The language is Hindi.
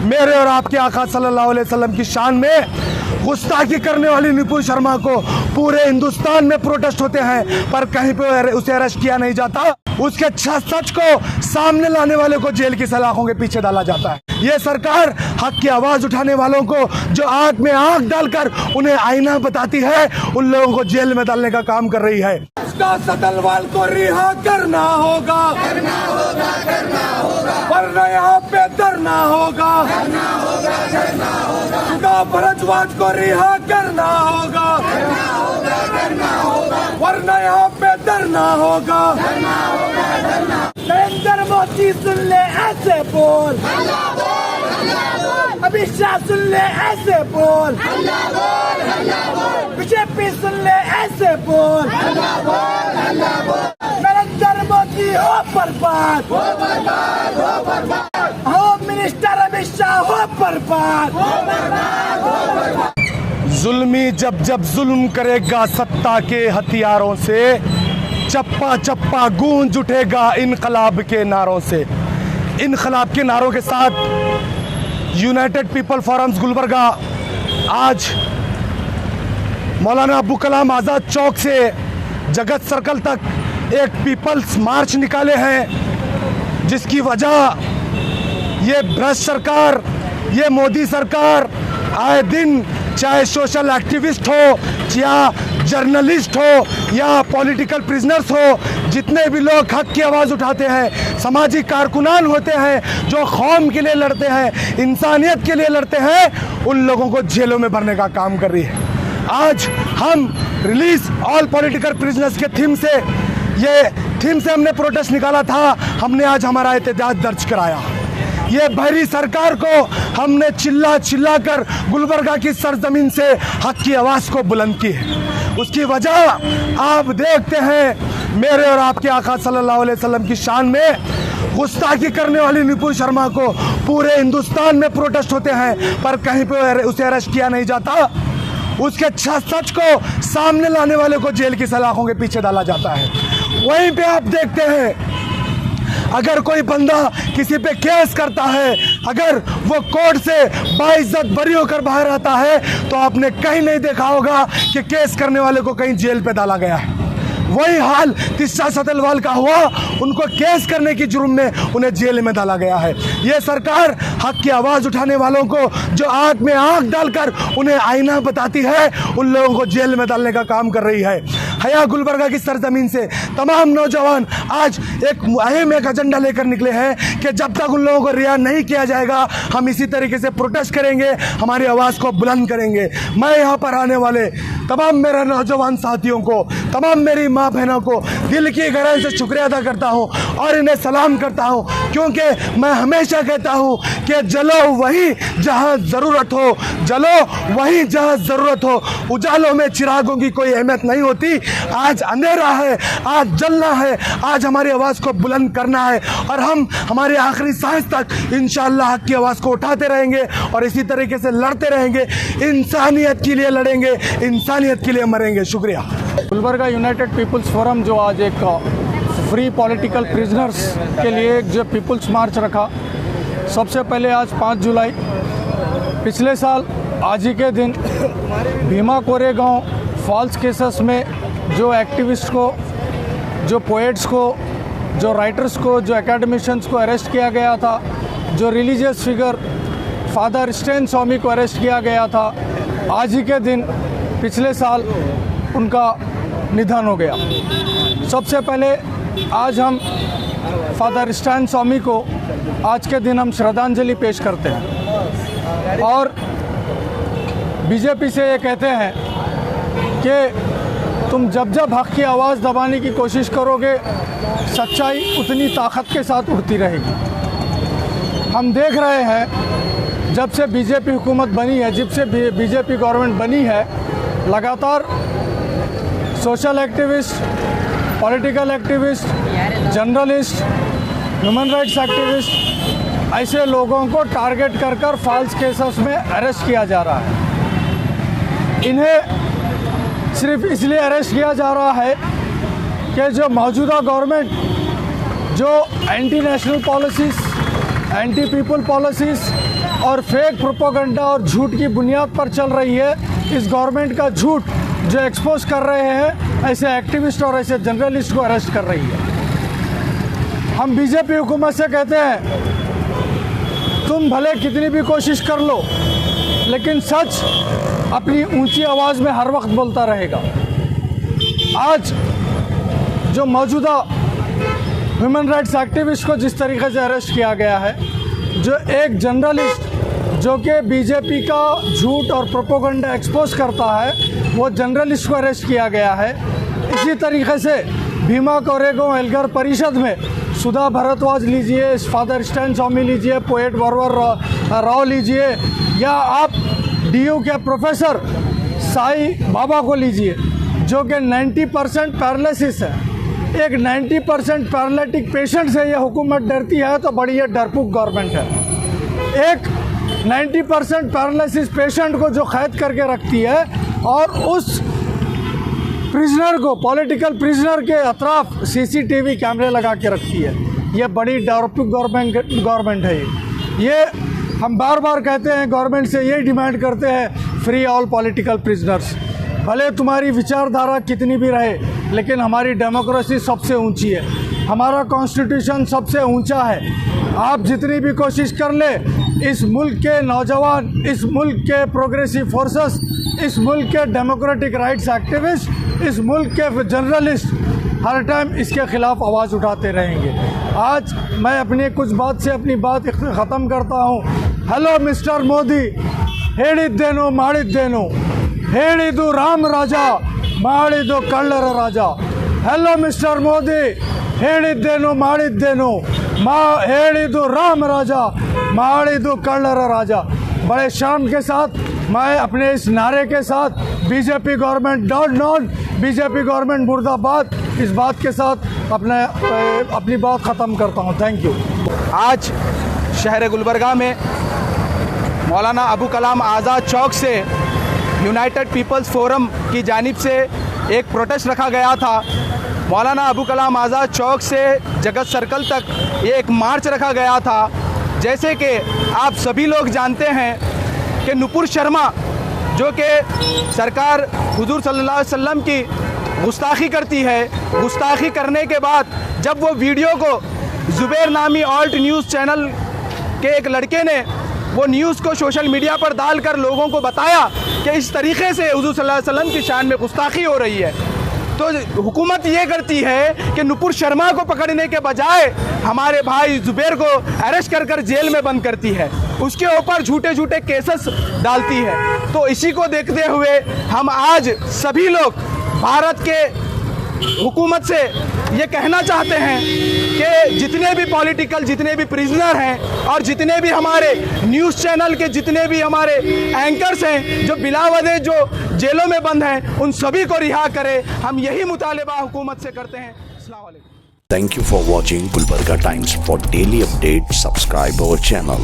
मेरे और आपके आका सल्लल्लाहु अलैहि वसल्लम की शान में गुस्ताखी करने वाली निपुण शर्मा को पूरे हिंदुस्तान में प्रोटेस्ट होते हैं, पर कहीं पे उसे अरेस्ट किया नहीं जाता। उसके सच को सामने लाने वाले को जेल की सलाखों के पीछे डाला जाता है। ये सरकार हक की आवाज उठाने वालों को जो आंख में आंख डालकर उन्हें आईना बताती है, उन लोगों को जेल में डालने का काम कर रही है। सतलवाल को रिहा करना होगा, वरना यहाँ पे धरना होगा। भारद्वाज को रिहा करना होगा, वरना यहाँ पे धरना होगा। नरेंद्र मोदी सुन ले ऐसे बोल, अमित शाह सुन ले ऐसे बोल, बीजेपी सुन ले ऐसे बोल। नरेंद्र मोदी हो बर्बाद, होम मिनिस्टर अमित शाह हो बर्बाद। जुल्मी जब जब जुल्म करेगा सत्ता के हथियारों से, चप्पा चप्पा गूंज उठेगा इनकलाब के नारों से। इनकलाब के नारों के साथ यूनाइटेड पीपल फोरम्स गुलबर्गा आज मौलाना अबू कलाम आज़ाद चौक से जगत सर्कल तक एक पीपल्स मार्च निकाले हैं, जिसकी वजह ये भ्रष्ट सरकार, ये मोदी सरकार आए दिन चाहे सोशल एक्टिविस्ट हो या जर्नलिस्ट हो या पॉलिटिकल प्रिजनर्स हो, जितने भी लोग हक की आवाज़ उठाते हैं, सामाजिक कारकुनान होते हैं, जो कौम के लिए लड़ते हैं, इंसानियत के लिए लड़ते हैं, उन लोगों को जेलों में भरने का काम कर रही है। आज हम रिलीज ऑल पॉलिटिकल प्रिजनर्स के थीम से हमने प्रोटेस्ट निकाला था। हमने आज हमारा एहतजाज दर्ज कराया। ये बहरी सरकार को हमने चिल्ला चिल्ला कर गुलबर्गा की सरजमीन से हक की आवाज़ को बुलंद की है। उसकी वजह आप देखते हैं, मेरे और आपके आका सल्लल्लाहु अलैहि वसल्लम की शान में गुस्ताखी करने वाली निपुण शर्मा को पूरे हिंदुस्तान में प्रोटेस्ट होते हैं, पर कहीं पे उसे अरेस्ट किया नहीं जाता। उसके सच को सामने लाने वाले को जेल की सलाखों के पीछे डाला जाता है। वहीं पे आप देखते हैं, अगर कोई बंदा किसी पे केस करता है, अगर वो कोर्ट से बाइज्जत बरी होकर बाहर आता है, तो आपने कहीं नहीं देखा होगा कि केस करने वाले को कहीं जेल पे डाला गया है। वही हाल तिस्सा सतलवाल का हुआ, उनको केस करने की जुर्म में उन्हें जेल में डाला गया है। ये सरकार हक की आवाज़ उठाने वालों को जो आंख में आंख डालकर उन्हें आईना बताती है, उन लोगों को जेल में डालने का काम कर रही है। हया गुलबर्गा की सरजमीन से तमाम नौजवान आज एक अहम एजेंडा लेकर निकले हैं कि जब तक उन लोगों को रिहा नहीं किया जाएगा, हम इसी तरीके से प्रोटेस्ट करेंगे, हमारी आवाज़ को बुलंद करेंगे। मैं यहाँ पर आने वाले तमाम मेरे नौजवान साथियों को, तमाम मेरी माँ बहनों को दिल की गहराई से शुक्रिया अदा करता हूँ और इन्हें सलाम करता हूँ, क्योंकि मैं हमेशा कहता हूँ कि जलो वहीं जहाँ ज़रूरत हो, जलो वहीं जहाँ ज़रूरत हो। उजालों में चिरागों की कोई अहमियत नहीं होती। आज अंधेरा है, आज जलना है, आज हमारी आवाज़ को बुलंद करना है और हम हमारे आखिरी सांस तक इंशाअल्लाह हक की आवाज़ को उठाते रहेंगे और इसी तरीके से लड़ते रहेंगे। इंसानियत के लिए लड़ेंगे, इंसानियत के लिए मरेंगे। शुक्रिया। गुलबर्गा यूनाइटेड पीपल्स फोरम जो आज एक फ्री पॉलिटिकल प्रिजनर्स के लिए जो पीपल्स मार्च रखा, सबसे पहले आज 5 जुलाई, पिछले साल आज ही के दिन भीमा कोरेगांव फॉल्स केसेस में जो एक्टिविस्ट को, जो पोएट्स को, जो राइटर्स को, जो एकेडमिशियंस को अरेस्ट किया गया था, जो रिलीजियस फिगर फादर स्टैन स्वामी को अरेस्ट किया गया था, आज ही के दिन पिछले साल उनका निधन हो गया। सबसे पहले आज हम फादर स्टैन स्वामी को आज के दिन हम श्रद्धांजलि पेश करते हैं और बीजेपी से ये कहते हैं कि तुम जब जब हक की आवाज़ दबाने की कोशिश करोगे, सच्चाई उतनी ताकत के साथ उड़ती रहेगी। हम देख रहे हैं जब से बीजेपी हुकूमत बनी है, जब से बीजेपी गवर्नमेंट बनी है, लगातार social activist, political activist, journalist, human rights activist, ऐसे लोगों को टारगेट कर कर फॉल्स केसेस में अरेस्ट किया जा रहा है। इन्हें सिर्फ इसलिए अरेस्ट किया जा रहा है कि जो मौजूदा गवर्नमेंट जो anti national policies, anti people policies और फेक प्रोपेगेंडा और झूठ की बुनियाद पर चल रही है। इस गवर्नमेंट का झूठ जो एक्सपोज कर रहे हैं, ऐसे एक्टिविस्ट और ऐसे जर्नलिस्ट को अरेस्ट कर रही है। हम बीजेपी हुकूमत से कहते हैं, तुम भले कितनी भी कोशिश कर लो, लेकिन सच अपनी ऊंची आवाज़ में हर वक्त बोलता रहेगा। आज जो मौजूदा ह्यूमन राइट्स एक्टिविस्ट को जिस तरीके से अरेस्ट किया गया है, जो एक जर्नलिस्ट जो कि बीजेपी का झूठ और प्रोपेगेंडा एक्सपोज करता है, वो जर्नलिस्ट को अरेस्ट किया गया है। इसी तरीके से भीमा कोरेगांव एल्गार परिषद में सुधा भारद्वाज लीजिए, फादर स्टैन स्वामी लीजिए, पोएट वरवर राव लीजिए, या आप DU के प्रोफेसर साई बाबा को लीजिए, जो कि 90% पैरालिसिस है। एक 90% पैरालिटिक पेशेंट से ये हुकूमत डरती है तो बड़ी ये डरपोक गवर्नमेंट है। एक 90% पैरालिसिस पेशेंट को जो कैद करके रखती है और उस प्रिजनर को, पॉलिटिकल प्रिजनर के अतराफ CCTV कैमरे लगा के रखती है। ये बड़ी डरपोक गवर्नमेंट है। ये हम बार बार कहते हैं, गवर्नमेंट से ये डिमांड करते हैं, फ्री ऑल पॉलिटिकल प्रिजनर्स। भले तुम्हारी विचारधारा कितनी भी रहे, लेकिन हमारी डेमोक्रेसी सबसे ऊंची है, हमारा कॉन्स्टिट्यूशन सबसे ऊंचा है। आप जितनी भी कोशिश कर ले, इस मुल्क के नौजवान, इस मुल्क के प्रोग्रेसिव फोर्सेस, इस मुल्क के डेमोक्रेटिक राइट्स एक्टिविस्ट, इस मुल्क के जर्नलिस्ट हर टाइम इसके ख़िलाफ़ आवाज़ उठाते रहेंगे। आज मैं अपनी कुछ बात से अपनी बात ख़त्म करता हूँ। हेलो मिस्टर मोदी, ಹೇಳಿದ್ದೇನು ಮಾಡಿದ್ದೇನು, ಹೇಳಿದು ರಾಮ ರಾಜ, ಮಾಡಿದು ಕಳ್ಳರ ರಾಜ। हेलो मिस्टर मोदी, ಹೇಳಿದ್ದೇನು ಮಾಡಿದ್ದೇನು, ಹೇಳಿದು राम राजा, ಮಾಡಿದು कಳ್ಳರ राजा। बड़े शान के साथ मैं अपने इस नारे के साथ BJP government dot not, BJP government मुर्दाबाद, इस बात के साथ अपनी बात ख़त्म करता हूँ। Thank you. आज शहर गुलबर्गा में मौलाना अबू कलाम आज़ाद चौक से यूनाइटेड पीपल्स फोरम की जानिब से एक प्रोटेस्ट रखा गया था। मौलाना अबू कलाम आज़ाद चौक से जगत सर्कल तक ये एक मार्च रखा गया था। जैसे कि आप सभी लोग जानते हैं कि नुपुर शर्मा, जो कि सरकार हुजूर सल्लल्लाहु अलैहि वसल्लम की गुस्ताखी करती है, गुस्ताखी करने के बाद जब वो वीडियो को ज़ुबैर नामी ऑल्ट न्यूज़ चैनल के एक लड़के ने वो न्यूज़ को सोशल मीडिया पर डालकर लोगों को बताया कि इस तरीके से हुजूर सल्लल्लाहु अलैहि वसल्लम की शान में गुस्ताखी हो रही है, तो हुकूमत ये करती है कि नुपुर शर्मा को पकड़ने के बजाय हमारे भाई ज़ुबैर को अरेस्ट कर जेल में बंद करती है, उसके ऊपर झूठे झूठे केसेस डालती है। तो इसी को देखते हुए हम आज सभी लोग भारत के हुकूमत से ये कहना चाहते हैं कि जितने भी पॉलिटिकल, जितने भी प्रिजनर हैं और जितने भी हमारे न्यूज़ चैनल के जितने भी हमारे एंकर्स हैं जो बिला वजह जो जेलों में बंद हैं, उन सभी को रिहा करें। हम यही मुतालिबा हुकूमत से करते हैं। अस्सलाम वालेकुम। Thank you for watching Gulbarga Times. For daily updates, subscribe our channel.